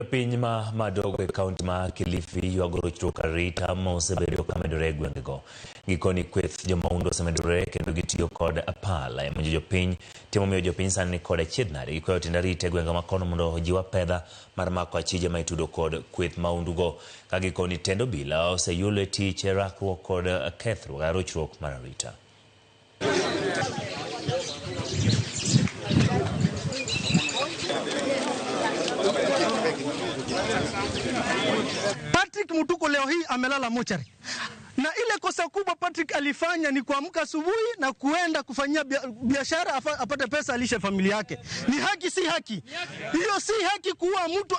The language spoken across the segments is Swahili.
Piny madogo e kaunti ma Kilifi yuagro chiro karita mosebedo kamedore gwengego. Gikoni kweth jomaundu osemedore kendo gitiyo kod apala e monjo jopiny timo miyo jopiny sani kod achiedh nade gikwayo tend arita e gwenge makono mondo ojiw pedha mar mako achije ma itudo kod kweth maundugo. Ka gikoni tend obila oseyulo e tich e rakruok kod kethruok rochruok mar arita. Patrick Mutuko leo hii amelala mochari. Na ile kosa kubwa Patrick alifanya ni kuamka asubuhi na kuenda kufanyia biashara apate pesa alishe familia yake. Ni haki si haki? Hiyo si haki kuwa mtu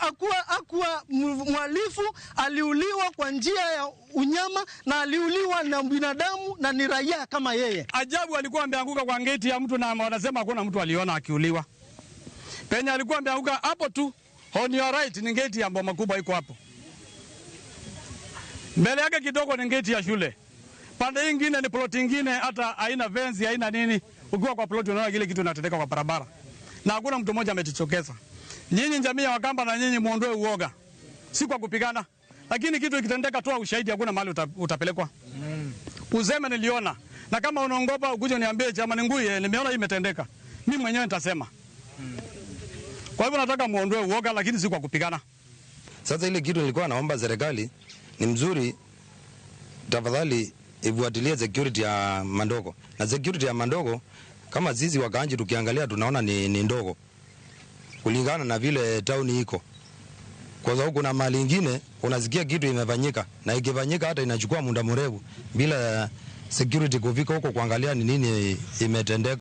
akuwa mhalifu, aliuliwa kwa njia ya unyama na aliuliwa na binadamu na ni raia kama yeye. Ajabu alikuwa ameanguka kwa ngeti ya mtu na wanasema hakuna mtu aliona akiuliwa. Penye alikuwa ameanguka hapo tu. On your right ni ngeti ya Boma Kubwa iko hapo. Mbele yake kidogo ni ngeti ya shule. Pande nyingine ni plot nyingine hata haina fence, haina nini. Ukiwa kwa plot unaona kile kitu kinatendeka kwa barabara. Na hakuna mtu mmoja amejichokeza. Nyinyi jamii ya Wakamba na nyinyi muondoe uoga. Si kwa kupigana. Lakini kitu ikitendeka toa ushahidi, hakuna mahali utapelekwa. Useme niliona. Na kama unaongopa ukuje niambie chama Nguye nimeona hii imetendeka. Mimi mwenyewe nitasema. Kwa hivyo nataka muondoe uoga, lakini si kwa kupigana. Sasa ile kitu nilikuwa naomba serikali ni mzuri, tafadhali ifuatilie security ya Mandogo. Na security ya Mandogo kama sisi wakaanji tukiangalia tunaona ni ndogo kulingana na vile town iko. Kwa sababu kuna mali nyingine unasikia kitu imefanyika na ikifanyika hata inachukua muda mrefu bila security kufika huko kuangalia ni nini imetendeka.